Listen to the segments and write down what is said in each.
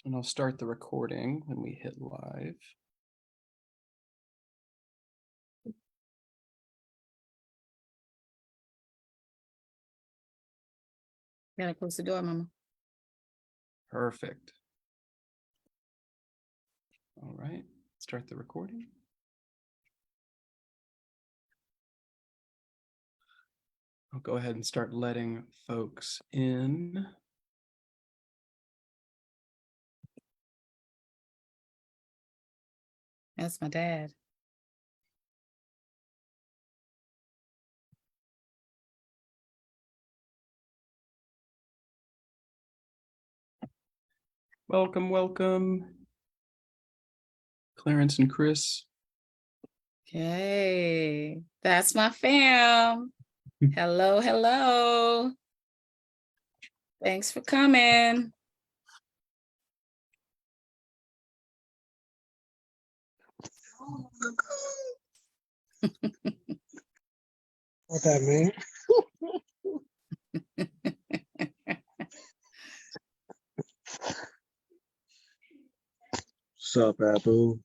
And I'll start the recording when we hit live. Gotta close the door, Mama. Perfect. All right, start the recording. I'll go ahead and start letting folks in. That's my dad. Welcome, welcome. Clarence and Chris. Okay, that's my fam. Hello, hello. Thanks for coming. What that mean? What's up, Abu?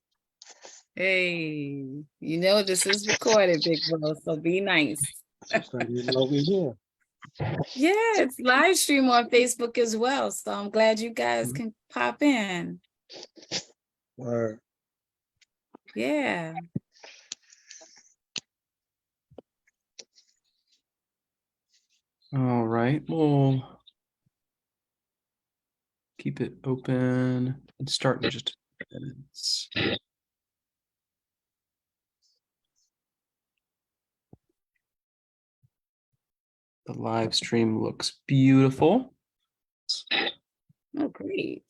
Hey, you know this is recorded, big bro, so be nice. Just like you know we here. Yeah, it's live stream on Facebook as well, so I'm glad you guys can pop in. Word. Yeah. All right, we'll keep it open and start in just a few minutes. The live stream looks beautiful. Oh, great.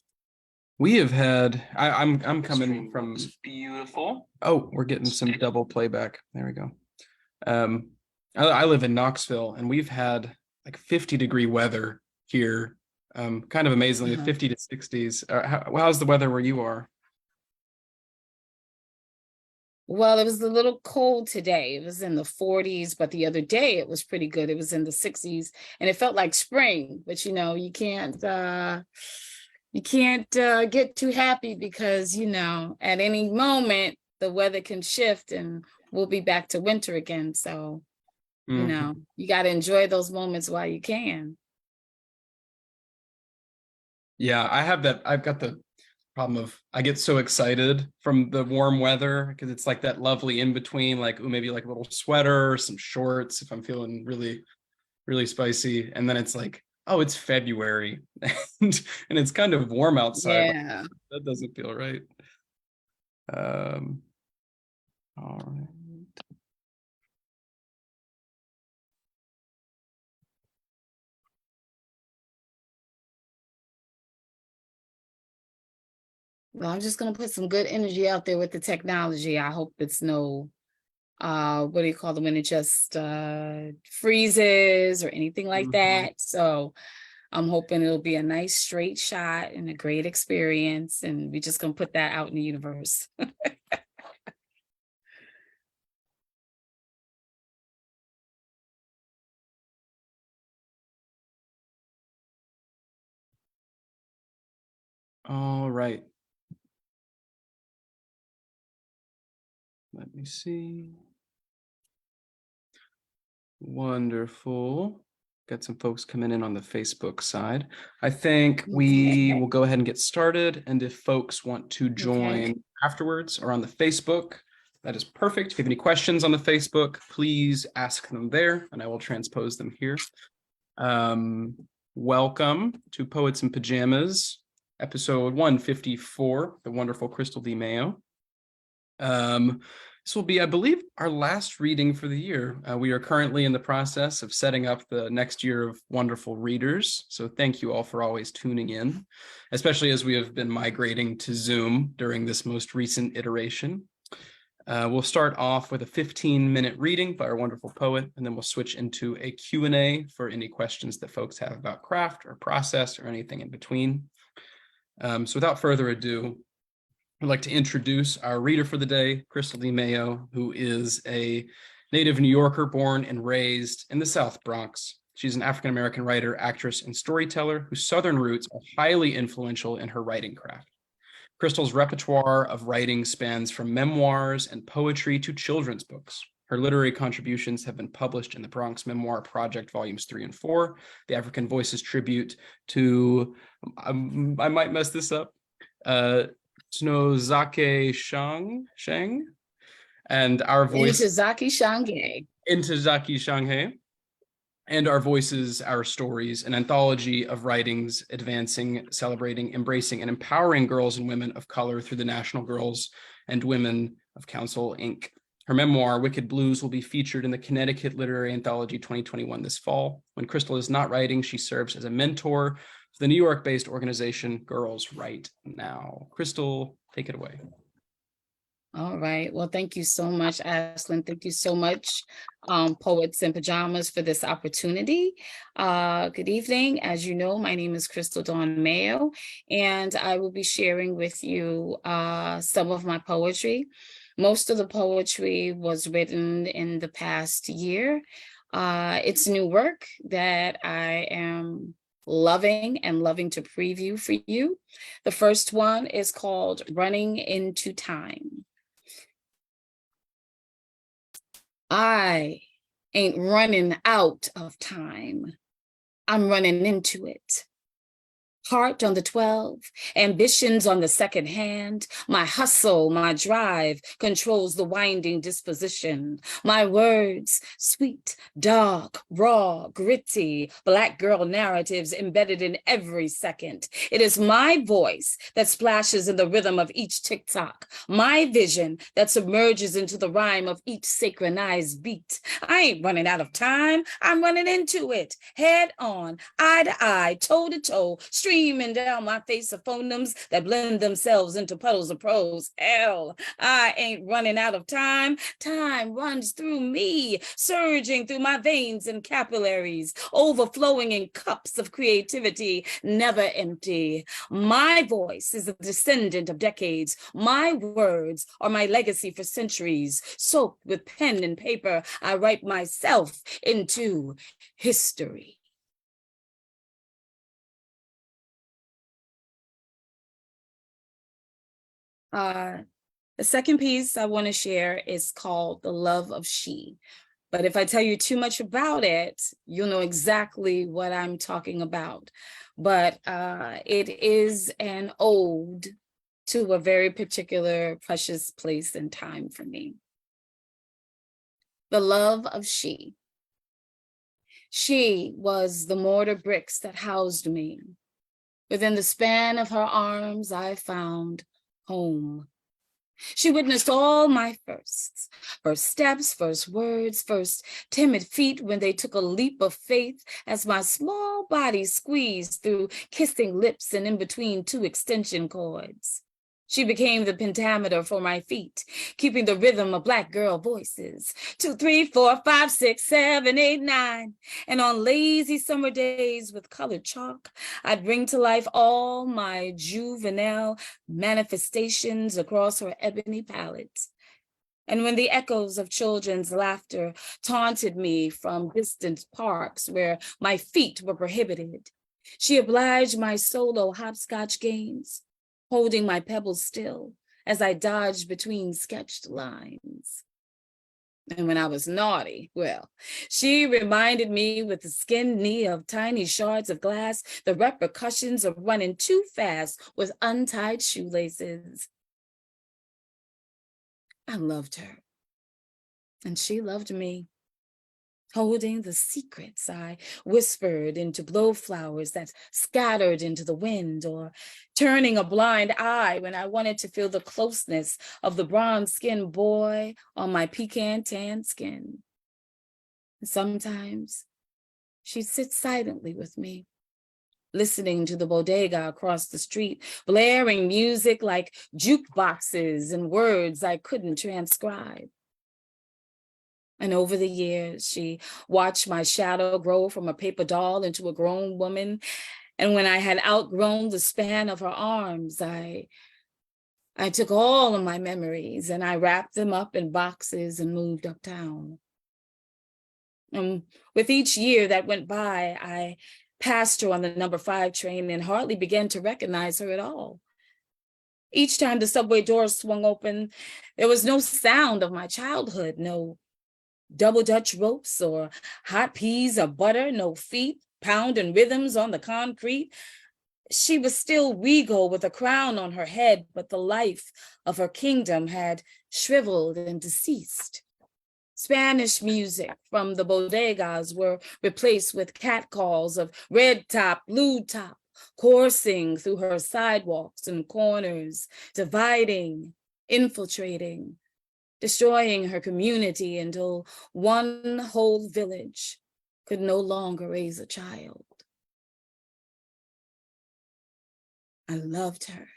We have had, I'm coming from beautiful. Oh, we're getting some double playback. There we go. I live in Knoxville and we've had like 50-degree weather here. Kind of amazingly, 50 to 60s. How's the weather where you are? Well, it was a little cold today. It was in the 40s, but the other day it was pretty good. It was in the 60s and it felt like spring, but you can't get too happy because, at any moment the weather can shift and we'll be back to winter again. So, you got to enjoy those moments while you can. Yeah, I've got the problem of I get so excited from the warm weather because it's like that lovely in between, like maybe like a little sweater or some shorts if I'm feeling really, really spicy. And then it's like, oh, it's February and it's kind of warm outside. Yeah. That doesn't feel right. All right. Well, I'm just gonna put some good energy out there with the technology. I hope it's no what do you call it when it just freezes or anything like that. So I'm hoping it'll be a nice straight shot and a great experience, and we're just gonna put that out in the universe. All right. Let me see. Wonderful. Got some folks coming in on the Facebook side. I think we will go ahead and get started. And if folks want to join afterwards or on the Facebook, that is perfect. If you have any questions on the Facebook, please ask them there and I will transpose them here. Welcome to Poets in Pajamas, episode 154, the wonderful Crystal D. Mayo. This will be, I believe, our last reading for the year. We are currently in the process of setting up the next year of wonderful readers. So thank you all for always tuning in, especially as we have been migrating to Zoom during this most recent iteration. We'll start off with a 15-minute reading by our wonderful poet, and then we'll switch into a Q&A for any questions that folks have about craft or process or anything in between. So without further ado, I'd like to introduce our reader for the day, Crystal D. Mayo, who is a native New Yorker born and raised in the South Bronx. She's an African American writer, actress, and storyteller whose Southern roots are highly influential in her writing craft. Crystal's repertoire of writing spans from memoirs and poetry to children's books. Her literary contributions have been published in the Bronx Memoir Project Volumes 3 and 4, the African Voices tribute to, I might mess this up, Ntozake Shange, and Our Voice. Ntozake Shange. Ntozake Shange. And Our Voices, Our Stories, an anthology of writings advancing, celebrating, embracing, and empowering girls and women of color through the National Girls and Women of Council, Inc. Her memoir, Wicked Blues, will be featured in the Connecticut Literary Anthology 2021 this fall. When Crystal is not writing, she serves as a mentor for the New York-based organization Girls Write Now. Crystal, take it away. All right. Well, thank you so much, Ashlyn. Thank you so much, Poets in Pajamas, for this opportunity. Good evening. As you know, my name is Crystal Dawn Mayo, and I will be sharing with you some of my poetry. Most of the poetry was written in the past year. It's new work that I am loving to preview for you. The first one is called Running into Time. I ain't running out of time. I'm running into it. Heart on the 12, ambitions on the second hand. My hustle, my drive controls the winding disposition. My words, sweet, dark, raw, gritty, Black girl narratives embedded in every second. It is my voice that splashes in the rhythm of each tick-tock. My vision that submerges into the rhyme of each synchronized beat. I ain't running out of time. I'm running into it. Head on, eye to eye, toe to toe, streaming down my face of phonemes that blend themselves into puddles of prose. Hell, I ain't running out of time. Time runs through me, surging through my veins and capillaries, overflowing in cups of creativity, never empty. My voice is a descendant of decades. My words are my legacy for centuries. Soaked with pen and paper, I write myself into history. The second piece I want to share is called The Love of She. But if I tell you too much about it, you'll know exactly what I'm talking about. But it is an ode to a very particular precious place and time for me. The love of she. She was the mortar bricks that housed me. Within the span of her arms, I found home. She witnessed all my firsts, first steps, first words, first timid feet when they took a leap of faith as my small body squeezed through kissing lips and in between two extension cords. She became the pentameter for my feet, keeping the rhythm of Black girl voices. 2, 3, 4, 5, 6, 7, 8, 9. And on lazy summer days with colored chalk, I'd bring to life all my juvenile manifestations across her ebony palette. And when the echoes of children's laughter taunted me from distant parks where my feet were prohibited, she obliged my solo hopscotch games, holding my pebbles still as I dodged between sketched lines. And when I was naughty, well, she reminded me with the skin knee of tiny shards of glass, the repercussions of running too fast with untied shoelaces. I loved her, and she loved me. Holding the secrets I whispered into blowflowers that scattered into the wind, or turning a blind eye when I wanted to feel the closeness of the bronze-skinned boy on my pecan tan skin. And sometimes she'd sit silently with me, listening to the bodega across the street, blaring music like jukeboxes and words I couldn't transcribe. And over the years, she watched my shadow grow from a paper doll into a grown woman. And when I had outgrown the span of her arms, I took all of my memories and I wrapped them up in boxes and moved uptown. With each year that went by, I passed her on the number 5 train and hardly began to recognize her at all. Each time the subway doors swung open, there was no sound of my childhood, no double Dutch ropes or hot peas or butter, no feet pounding rhythms on the concrete. She was still regal with a crown on her head, but the life of her kingdom had shriveled and deceased. Spanish music from the bodegas were replaced with catcalls of red top, blue top, coursing through her sidewalks and corners, dividing, infiltrating, destroying her community until one whole village could no longer raise a child. I loved her,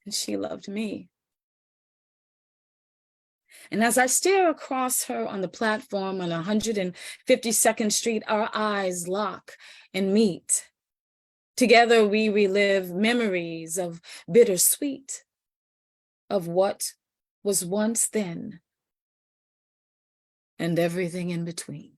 and she loved me. And as I stare across her on the platform on 152nd Street, our eyes lock and meet. Together, we relive memories of bittersweet, of what was once then, and everything in between.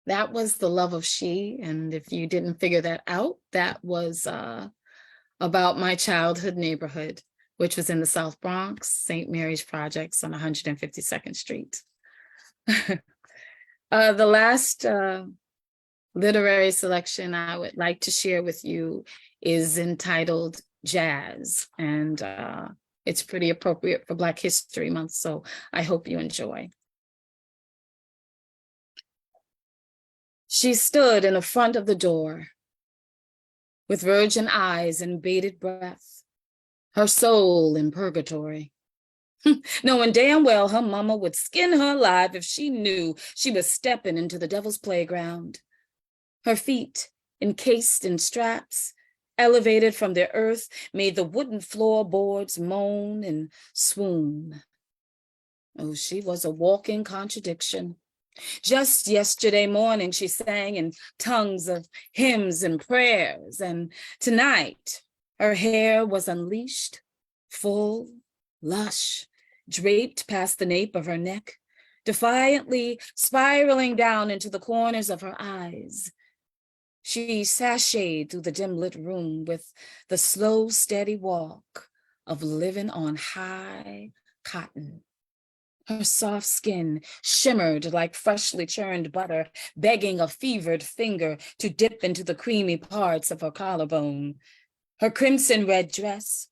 That was The Love of She. And if you didn't figure that out, that was about my childhood neighborhood, which was in the South Bronx, St. Mary's Projects on 152nd Street. The last literary selection I would like to share with you is entitled Jazz, and it's pretty appropriate for Black History Month, so I hope you enjoy. She stood in the front of the door with virgin eyes and bated breath, her soul in purgatory, knowing damn well her mama would skin her alive if she knew she was stepping into the devil's playground. Her feet, encased in straps, elevated from the earth, made the wooden floorboards moan and swoon. Oh, she was a walking contradiction. Just yesterday morning, she sang in tongues of hymns and prayers, and tonight her hair was unleashed, full, lush, draped past the nape of her neck, defiantly spiraling down into the corners of her eyes. She sashayed through the dim-lit room with the slow, steady walk of living on high cotton. Her soft skin shimmered like freshly churned butter, begging a fevered finger to dip into the creamy parts of her collarbone. Her crimson red dress,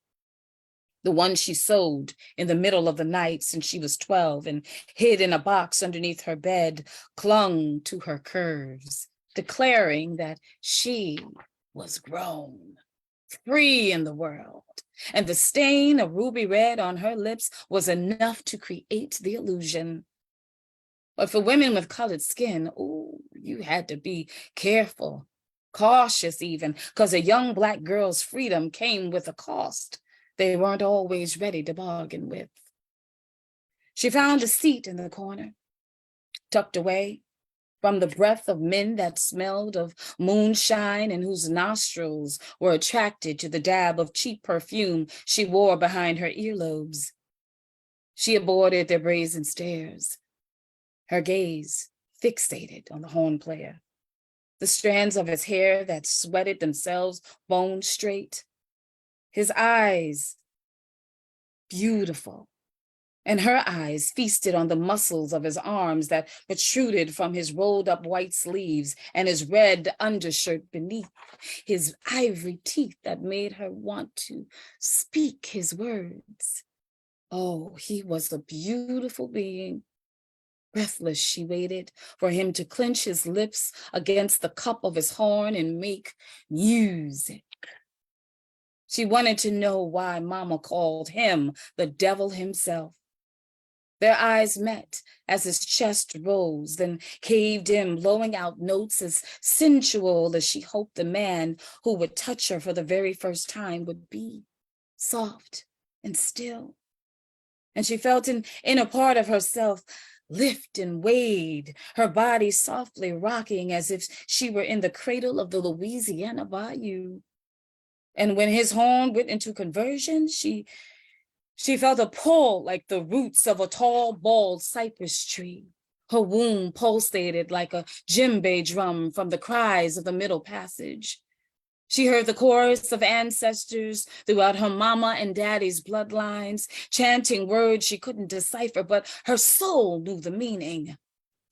the one she sewed in the middle of the night since she was 12 and hid in a box underneath her bed, clung to her curves, declaring that she was grown, free in the world. And the stain of ruby red on her lips was enough to create the illusion. But for women with colored skin, ooh, you had to be careful, cautious even, because a young Black girl's freedom came with a cost they weren't always ready to bargain with. She found a seat in the corner, tucked away from the breath of men that smelled of moonshine and whose nostrils were attracted to the dab of cheap perfume she wore behind her earlobes. She avoided their brazen stares, her gaze fixated on the horn player, the strands of his hair that sweated themselves bone straight, his eyes beautiful, and her eyes feasted on the muscles of his arms that protruded from his rolled up white sleeves and his red undershirt beneath, his ivory teeth that made her want to speak his words. Oh, he was a beautiful being. Breathless, she waited for him to clench his lips against the cup of his horn and make music. She wanted to know why Mama called him the devil himself. Their eyes met as his chest rose, then caved in, blowing out notes as sensual as she hoped the man who would touch her for the very first time would be, soft and still. And she felt an inner part of herself lift and wade, her body softly rocking as if she were in the cradle of the Louisiana bayou. And when his horn went into conversion, she felt a pull like the roots of a tall, bald cypress tree. Her womb pulsated like a djembe drum from the cries of the Middle Passage. She heard the chorus of ancestors throughout her mama and daddy's bloodlines, chanting words she couldn't decipher, but her soul knew the meaning.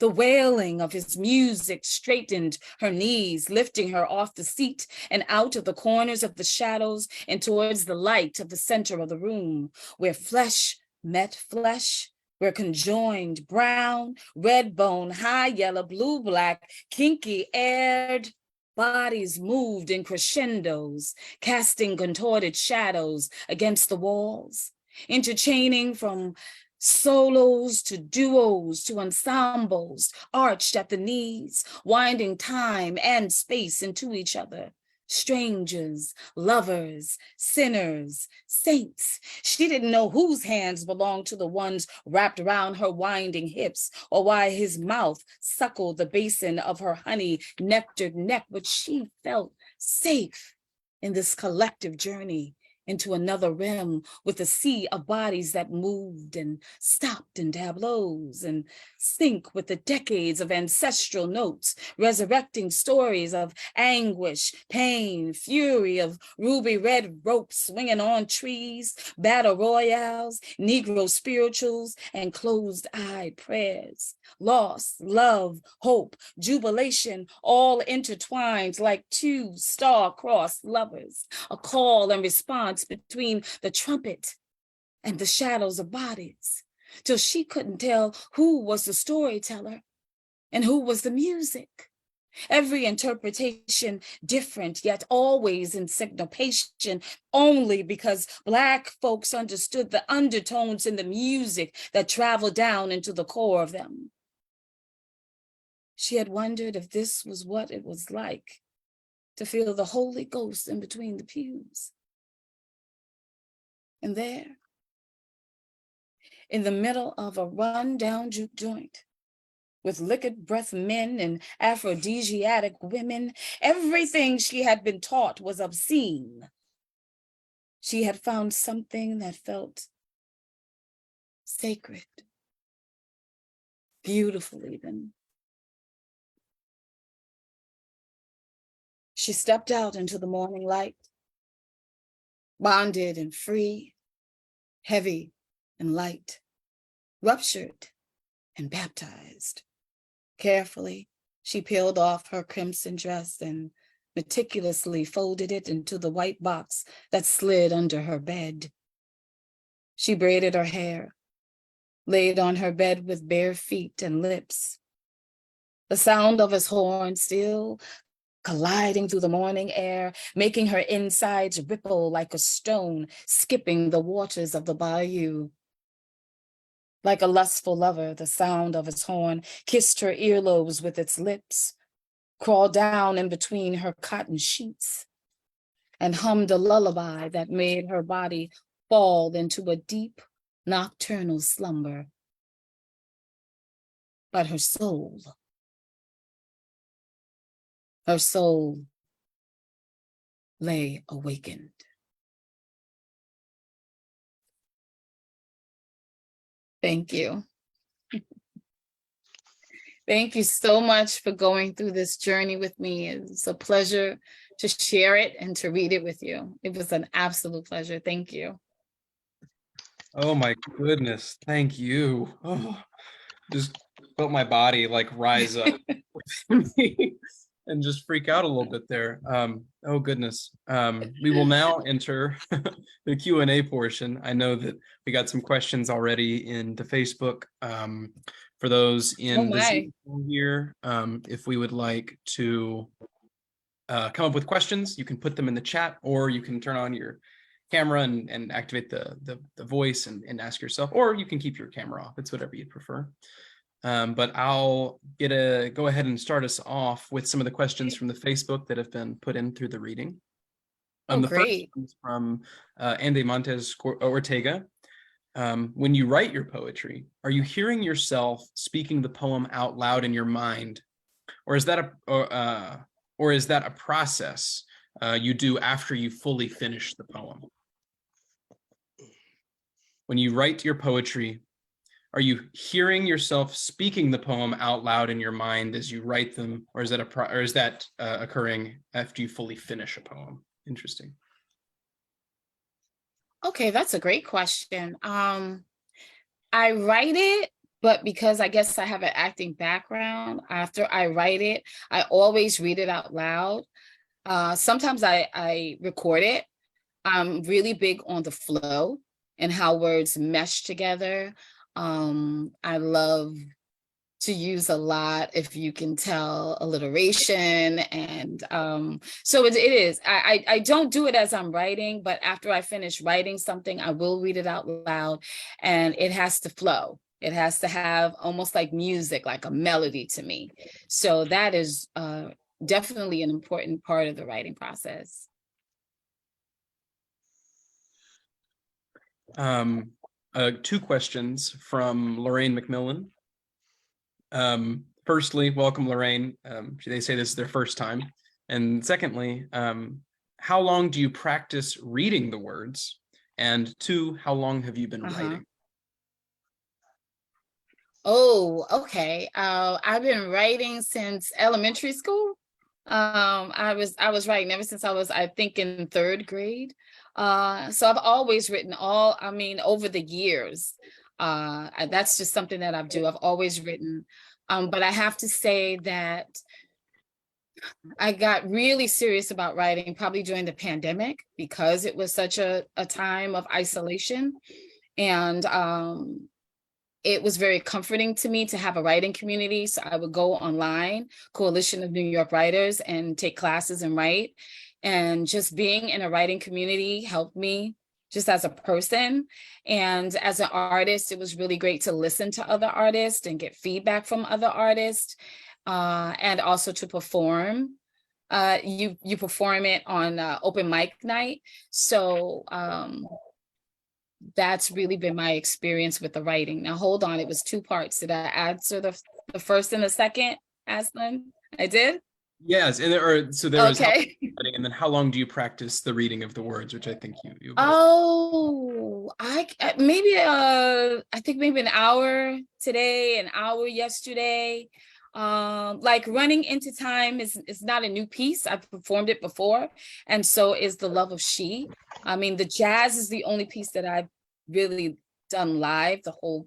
The wailing of his music straightened her knees, lifting her off the seat and out of the corners of the shadows and towards the light of the center of the room, where flesh met flesh, where conjoined brown, red bone, high yellow, blue, black, kinky, aired bodies moved in crescendos, casting contorted shadows against the walls, interchaining from solos to duos to ensembles, arched at the knees, winding time and space into each other. Strangers, lovers, sinners, saints. She didn't know whose hands belonged to the ones wrapped around her winding hips, or why his mouth suckled the basin of her honey-nectared neck, but she felt safe in this collective journey into another realm with a sea of bodies that moved and stopped in tableaus and sync with the decades of ancestral notes, resurrecting stories of anguish, pain, fury, of ruby red ropes swinging on trees, battle royales, Negro spirituals, and closed-eyed prayers. Loss, love, hope, jubilation, all intertwined like two star-crossed lovers, a call and response between the trumpet and the shadows of bodies, till she couldn't tell who was the storyteller and who was the music. Every interpretation different, yet always in syncopation, only because Black folks understood the undertones in the music that traveled down into the core of them. She had wondered if this was what it was like to feel the Holy Ghost in between the pews. And there, in the middle of a run-down juke joint, with liquid breath men and aphrodisiac women, everything she had been taught was obscene. She had found something that felt sacred, beautiful even. She stepped out into the morning light, bonded and free, heavy and light, ruptured and baptized. Carefully, she peeled off her crimson dress and meticulously folded it into the white box that slid under her bed. She braided her hair, laid on her bed with bare feet and lips. The sound of his horn still colliding through the morning air, making her insides ripple like a stone, skipping the waters of the bayou. Like a lustful lover, the sound of its horn kissed her earlobes with its lips, crawled down in between her cotton sheets, and hummed a lullaby that made her body fall into a deep nocturnal slumber. But her soul lay awakened. Thank you. Thank you so much for going through this journey with me. It's a pleasure to share it and to read it with you. It was an absolute pleasure. Thank you. Oh my goodness, thank you. Oh, just felt my body like rise up and just freak out a little bit there. Oh goodness. We will now enter the Q&A portion. I know that we got some questions already in the Facebook. For those in the Zoom here, if we would like to come up with questions, you can put them in the chat, or you can turn on your camera and activate the voice and ask yourself, or you can keep your camera off. It's whatever you prefer. But I'll go ahead and start us off with some of the questions from the Facebook that have been put in through the reading. The great. first is from Andy Montes Ortega. When you write your poetry, are you hearing yourself speaking the poem out loud in your mind, or is that a process you do after you fully finish the poem? When you write your poetry, are you hearing yourself speaking the poem out loud in your mind as you write them, or is that occurring after you fully finish a poem? Interesting. Okay, that's a great question. I write it, but because I guess I have an acting background, after I write it, I always read it out loud. Sometimes I record it. I'm really big on the flow and how words mesh together. I love to use a lot, if you can tell, alliteration. And so it is. I don't do it as I'm writing, but after I finish writing something, I will read it out loud, and it has to flow. It has to have almost like music, like a melody to me. So that is definitely an important part of the writing process. Two questions from Lorraine McMillan. Firstly, welcome, Lorraine. They say this is their first time. And secondly, how long do you practice reading the words? And two, how long have you been writing? Oh, okay. I've been writing since elementary school. I was writing ever since I think, in third grade. So I've always written over the years. That's just something that I've always written. But I have to say that I got really serious about writing probably during the pandemic, because it was such a time of isolation. And it was very comforting to me to have a writing community. So I would go online, Coalition of New York Writers, and take classes and write. And just being in a writing community helped me just as a person. And as an artist, it was really great to listen to other artists and get feedback from other artists, and also to perform. You perform it on open mic night. So that's really been my experience with the writing. Now, hold on, it was two parts. Did I answer the first and the second, Aslan? I did? Yes, and there was okay. And then how long do you practice the reading of the words, which I think you Oh, I think maybe an hour today, an hour yesterday. Like Running Into Time is not a new piece. I've performed it before, and so is The Love of She. I mean, the jazz is the only piece that I've really done live, the whole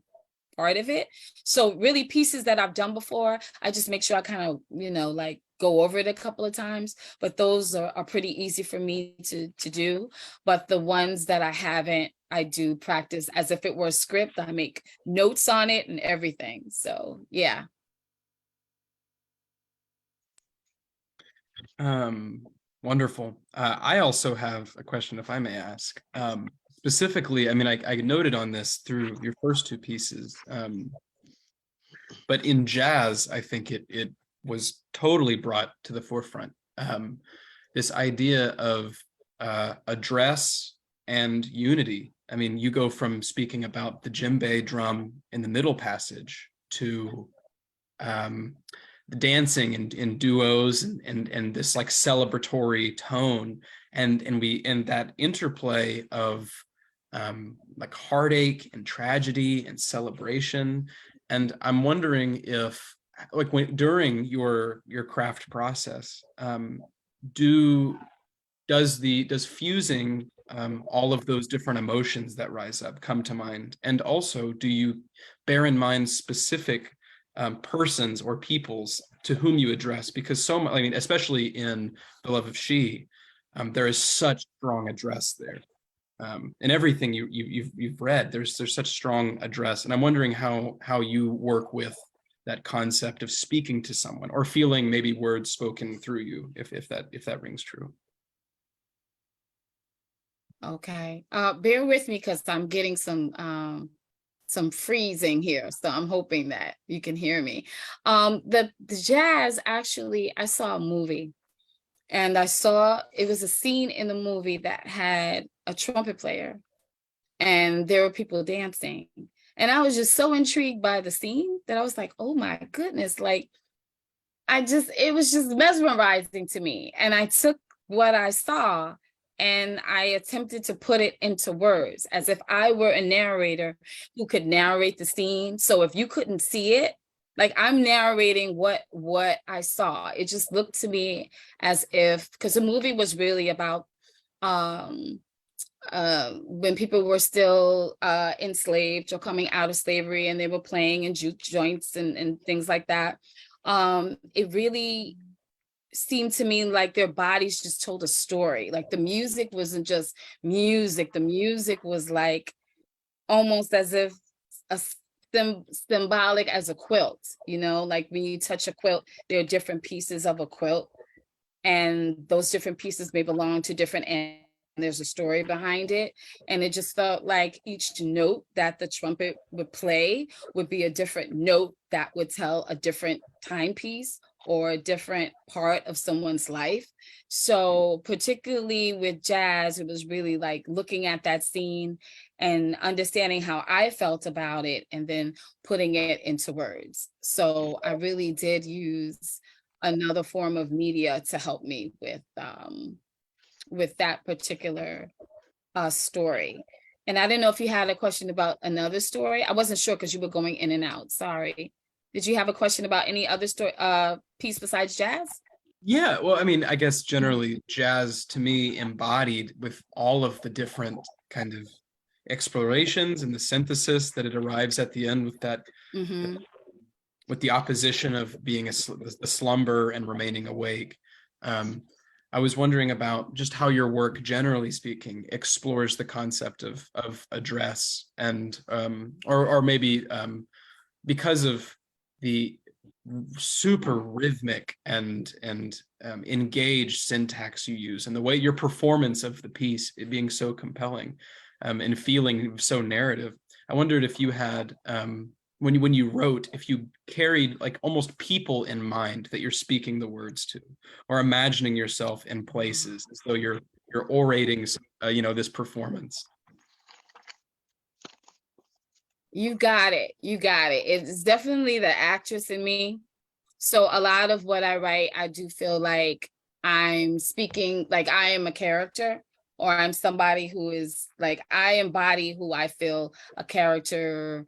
part of it. So really, pieces that I've done before, I just make sure I kind of, like go over it a couple of times, but those are pretty easy for me to do. But the ones that I haven't, I do practice as if it were a script. I make notes on it and everything. So yeah. Wonderful. I also have a question, if I may ask. Specifically, I mean, I noted on this through your first two pieces, but in jazz, I think it was totally brought to the forefront. This idea of address and unity. I mean, you go from speaking about the djembe drum in the middle passage to the dancing in duos and this like celebratory tone, and that interplay of like heartache and tragedy and celebration. And I'm wondering if, like, during your craft process, does fusing all of those different emotions that rise up come to mind? And also, do you bear in mind specific persons or peoples to whom you address? Because so much, I mean, especially in The Love of She, there is such strong address there. In everything you've read, there's such strong address, and I'm wondering how you work with that concept of speaking to someone or feeling maybe words spoken through you, if that rings true. Okay, bear with me because I'm getting some freezing here, so I'm hoping that you can hear me. The jazz, actually, I saw a movie, and I saw it was a scene in the movie that had a trumpet player, and there were people dancing, and I was just so intrigued by the scene that I was like, oh my goodness, like it was just mesmerizing to me. And I took what I saw and I attempted to put it into words as if I were a narrator who could narrate the scene. So if you couldn't see it, like I'm narrating what I saw. It just looked to me as if, because the movie was really about when people were still enslaved or coming out of slavery, and they were playing in juke joints and things like that. It really seemed to me like their bodies just told a story. Like the music wasn't just music. The music was like almost as if a symbolic as a quilt, you know, like when you touch a quilt, there are different pieces of a quilt, and those different pieces may belong to different ends. There's a story behind it. And it just felt like each note that the trumpet would play would be a different note that would tell a different timepiece or a different part of someone's life. So particularly with jazz, it was really like looking at that scene and understanding how I felt about it and then putting it into words. So I really did use another form of media to help me with that particular story. And I didn't know if you had a question about another story. I wasn't sure because you were going in and out. Sorry. Did you have a question about any other story piece besides jazz? Yeah, well, I mean, I guess generally jazz to me embodied with all of the different kind of explorations and the synthesis that it arrives at the end with that, Mm-hmm. with the opposition of being the slumber and remaining awake. I was wondering about just how your work, generally speaking, explores the concept of address and or maybe because of the super rhythmic and engaged syntax you use and the way your performance of the piece it being so compelling and feeling so narrative. I wondered if you had when you wrote, if you carried like almost people in mind that you're speaking the words to, or imagining yourself in places as though you're orating this performance. You got it. You got it. It's definitely the actress in me. So a lot of what I write, I do feel like I'm speaking, like I am a character, or I'm somebody who is like, I embody who I feel a character,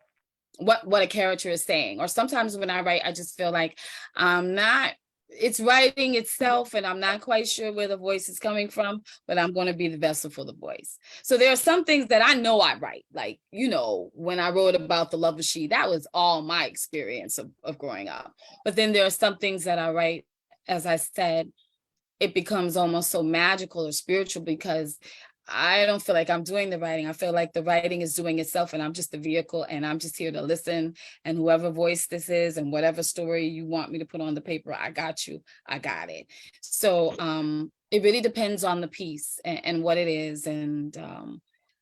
what a character is saying. Or sometimes when I write, I just feel like I'm not, it's writing itself and I'm not quite sure where the voice is coming from, but I'm going to be the vessel for the voice. So there are some things that I know I write, like, you know, when I wrote about The Love of She, that was all my experience of growing up. But then there are some things that I write, as I said, it becomes almost so magical or spiritual because I don't feel like I'm doing the writing. I feel like the writing is doing itself and I'm just the vehicle and I'm just here to listen. And whoever voice this is and whatever story you want me to put on the paper, I got you. I got it. So it really depends on the piece and what it is. And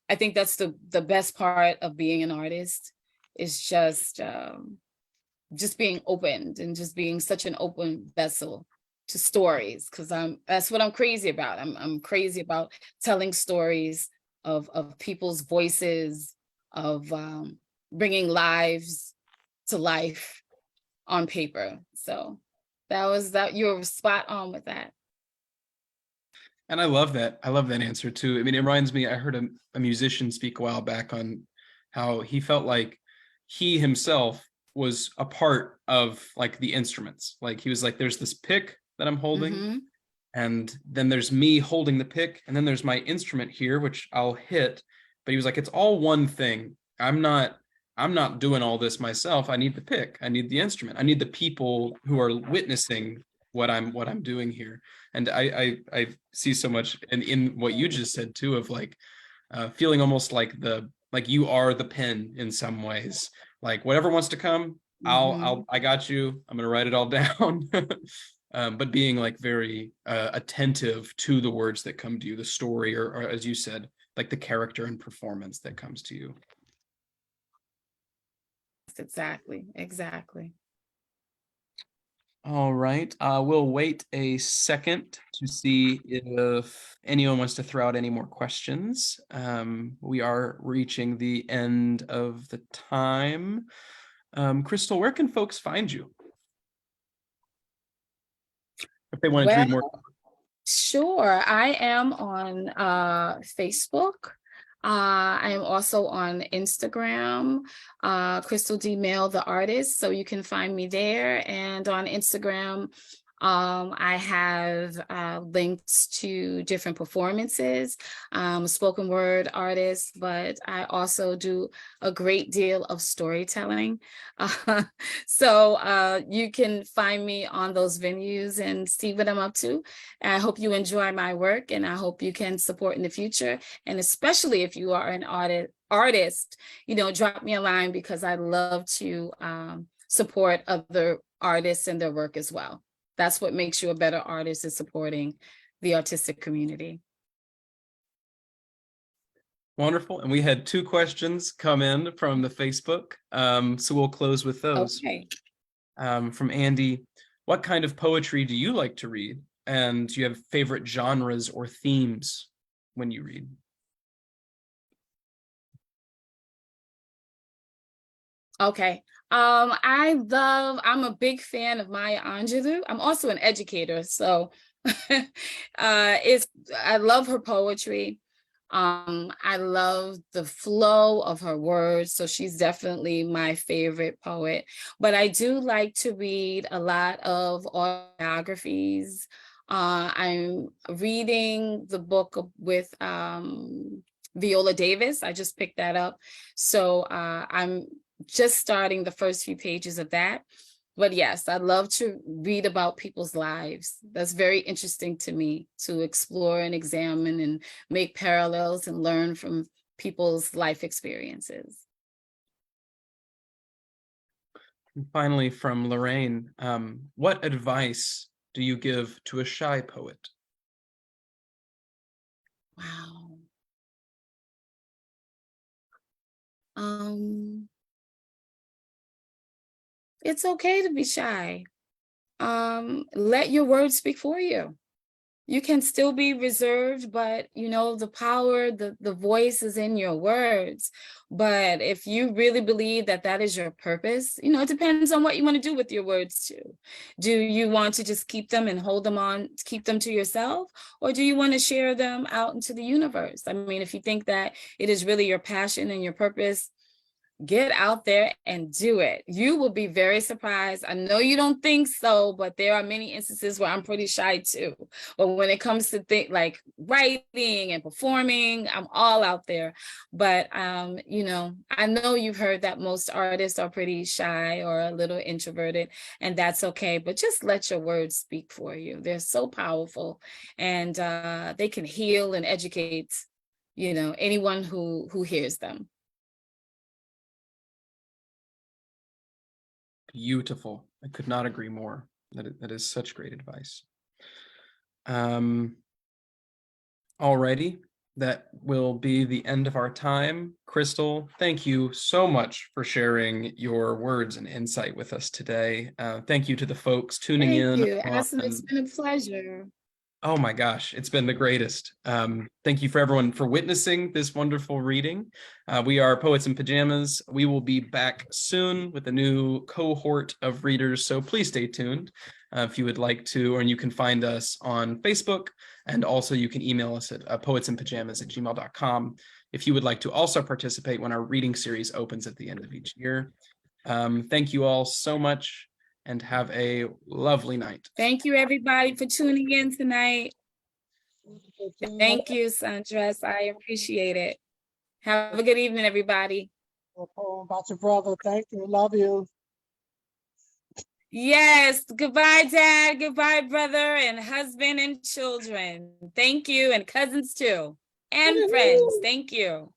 I think that's the best part of being an artist is just being opened and just being such an open vessel to stories, because that's what I'm crazy about. I'm crazy about telling stories of people's voices, of bringing lives to life on paper. So that you were spot on with that. And I love that. I love that answer too. I mean, it reminds me, I heard a musician speak a while back on how he felt like he himself was a part of like the instruments. Like he was like, there's this pick that I'm holding, Mm-hmm. and then there's me holding the pick, and then there's my instrument here, which I'll hit. But he was like, it's all one thing. I'm not doing all this myself. I need the pick. I need the instrument. I need the people who are witnessing what I'm doing here. And I see so much in what you just said too, of like feeling almost like you are the pen in some ways. Like whatever wants to come, I got you. I'm gonna write it all down. But being like very attentive to the words that come to you, the story, or as you said, like the character and performance that comes to you. Exactly. All right. We'll wait a second to see if anyone wants to throw out any more questions. We are reaching the end of the time. Crystal, where can folks find you? If they wanted to read more. Sure. I am on Facebook. I am also on Instagram, Crystal D. Mail, the artist. So you can find me there. And on Instagram, I have links to different performances. I'm a spoken word artist, but I also do a great deal of storytelling. So you can find me on those venues and see what I'm up to. I hope you enjoy my work, and I hope you can support in the future. And especially if you are an artist, drop me a line, because I love to support other artists and their work as well. That's what makes you a better artist, is supporting the artistic community. Wonderful. And we had 2 questions come in from the Facebook. So we'll close with those. Okay. From Andy, what kind of poetry do you like to read? And do you have favorite genres or themes when you read? Okay. I'm a big fan of Maya Angelou. I'm also an educator, so I love her poetry. I love the flow of her words, so she's definitely my favorite poet. But I do like to read a lot of autobiographies. I'm reading the book with Viola Davis. I just picked that up. So I'm just starting the first few pages of that. But yes, I love to read about people's lives. That's very interesting to me, to explore and examine and make parallels and learn from people's life experiences. And finally, from Lorraine, what advice do you give to a shy poet? Wow. It's okay to be shy. Let your words speak for you. You can still be reserved, but the power, the voice is in your words. But if you really believe that that is your purpose, it depends on what you want to do with your words too. Do you want to just keep them and hold them on, keep them to yourself? Or do you want to share them out into the universe? I mean, if you think that it is really your passion and your purpose, get out there and do it. You will be very surprised. I know you don't think so, but there are many instances where I'm pretty shy too. But when it comes to things like writing and performing, I'm all out there. But I know you've heard that most artists are pretty shy or a little introverted, and that's okay. But just let your words speak for you. They're so powerful, and they can heal and educate, anyone who hears them. Beautiful. I could not agree more. That is such great advice. Alrighty, that will be the end of our time. Crystal, thank you so much for sharing your words and insight with us today. Thank you to the folks tuning in. Thank you, Aston. It's been a pleasure. Oh my gosh, it's been the greatest. Thank you for everyone for witnessing this wonderful reading. We are Poets in Pajamas. We will be back soon with a new cohort of readers, so please stay tuned if you would like to, or you can find us on Facebook, and also you can email us at poetsinpajamas@gmail.com if you would like to also participate when our reading series opens at the end of each year. Thank you all so much, and have a lovely night. Thank you, everybody, for tuning in tonight. Thank you, Sandress. I appreciate it. Have a good evening, everybody. A poem about your brother. Thank you. Love you. Yes. Goodbye, Dad. Goodbye, brother and husband and children. Thank you. And cousins too. And friends. Thank you.